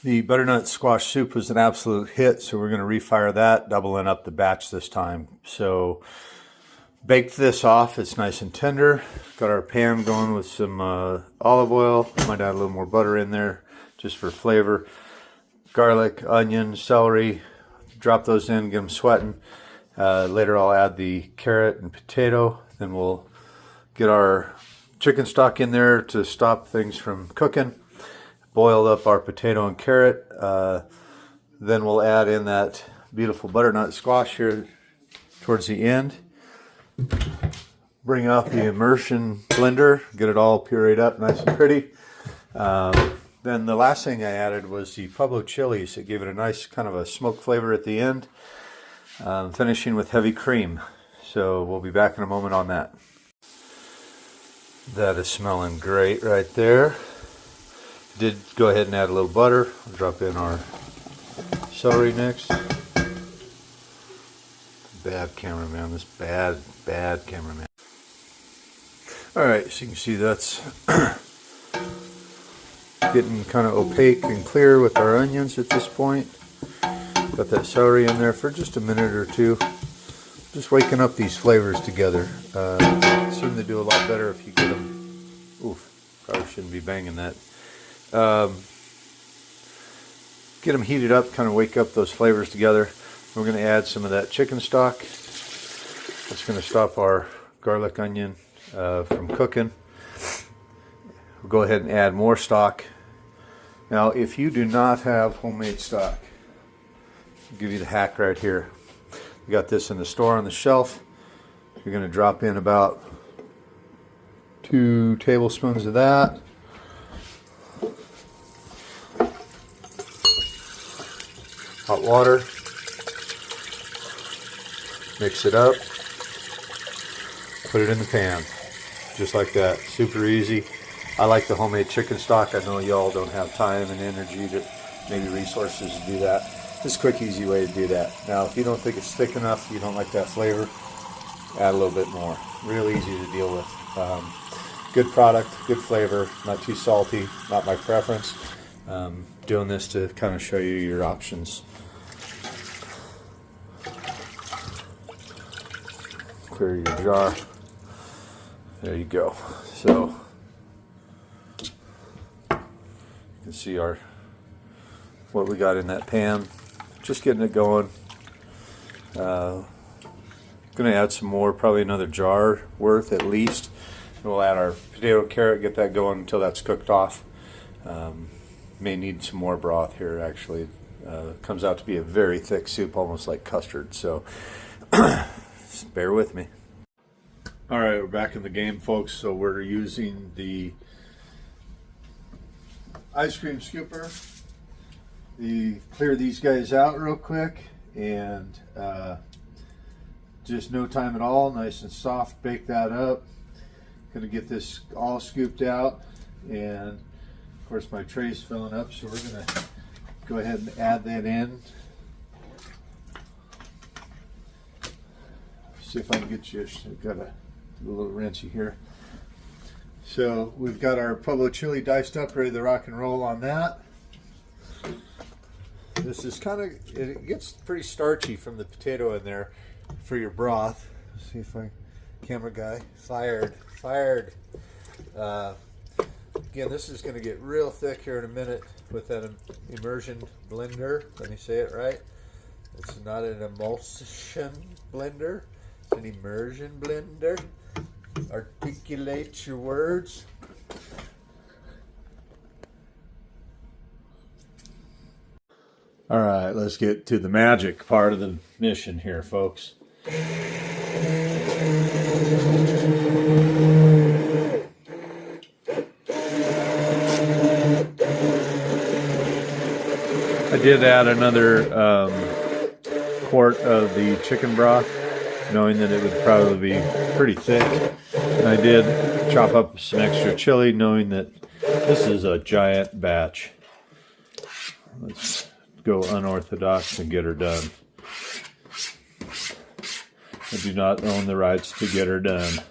The butternut squash soup was an absolute hit, so we're going to refire that, doubling up the batch this time. So baked this off, it's nice and tender. Got our pan going with some olive oil. Might add a little more butter in there just for flavor. Garlic, onion, celery, drop those in, get them sweating. Later I'll add the carrot and potato. Then we'll get our chicken stock in there to stop things from cooking. Boil up our potato and carrot. Then we'll add in that beautiful butternut squash here towards the end. Bring out the immersion blender, get it all pureed up nice and pretty. Then the last thing I added was the Pueblo chilies. It gave it a nice kind of a smoke flavor at the end. Finishing with heavy cream. So we'll be back in a moment on that. That is smelling great right there. Did go ahead and add a little butter. I'll drop in our celery next. Bad cameraman, this bad cameraman. Alright, so you can see that's getting kind of opaque and clear with our onions at this point. Got that celery in there for just a minute or two. Just waking up these flavors together. Seem to do a lot better if you get them. Oof, probably shouldn't be banging that. Get them heated up, kind of wake up those flavors together. We're going to add some of that chicken stock. That's going to stop our garlic onion from cooking. We'll go ahead and add more stock. Now, if you do not have homemade stock, I'll give you the hack right here. You got this in the store on the shelf. You're going to drop in about 2 tablespoons of that. Hot water. Mix it up. Put it in the pan. Just like that. Super easy. I like the homemade chicken stock. I know y'all don't have time and energy to maybe resources to do that. This is a quick, easy way to do that. Now, if you don't think it's thick enough, you don't like that flavor, add a little bit more. Real easy to deal with. Good product, good flavor, not too salty, not my preference. Doing this to kind of show you your options. Clear your jar. There you go. So you can see what we got in that pan. Just getting it going. Going to add some more, probably another jar worth at least. We'll add our potato and carrot, get that going until that's cooked off. May need some more broth here actually. Comes out to be a very thick soup, almost like custard. So just bear with me. All right, we're back in the game, folks. So we're using the ice cream scooper. Clear these guys out real quick, and just no time at all, nice and soft. Bake that up. Gonna get this all scooped out, and of course my tray's filling up, so we're gonna go ahead and add that in. See if I can get you. I've got a little wrenchy here. So we've got our Pueblo chili diced up, ready to rock and roll on that. This is kind of, it gets pretty starchy from the potato in there for your broth. Let's see if camera guy, fired. Again, this is going to get real thick here in a minute with that immersion blender. Let me say it right. It's not an emulsion blender. It's an immersion blender. Articulate your words. All right, let's get to the magic part of the mission here, folks. I did add another quart of the chicken broth, knowing that it would probably be pretty thick. And I did chop up some extra chili, knowing that this is a giant batch. Let's go unorthodox and get her done. I do not own the rights to get her done.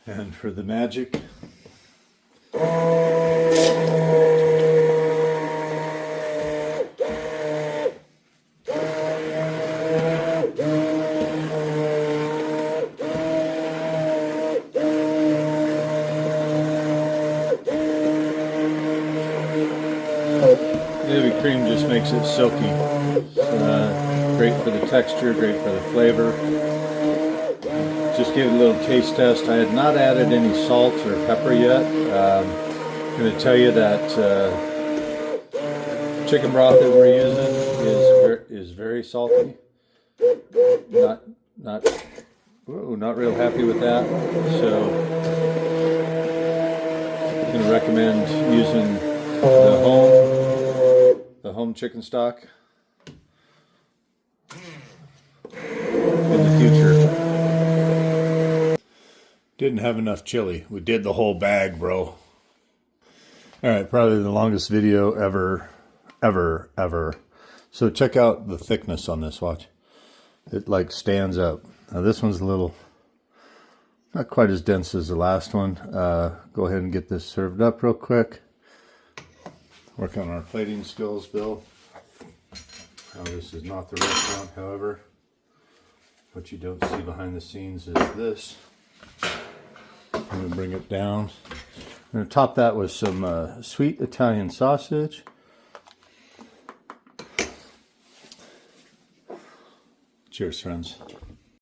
And for the magic, Heavy cream just makes it silky. Great for the texture, great for the flavor. Just gave it a little taste test. I had not added any salt or pepper yet. I'm going to tell you that chicken broth that we're using is very salty. Not real happy with that. So I'm going to recommend using the home chicken stock in the future. Didn't have enough chili. We did the whole bag, bro. Alright, probably the longest video ever. So check out the thickness on this, watch. It like stands up. Now this one's a little, not quite as dense as the last one. Go ahead and get this served up real quick. Work on our plating skills, Bill. Now this is not the restaurant, however. What you don't see behind the scenes is this. I'm going to bring it down. I'm going to top that with some sweet Italian sausage. Cheers, friends.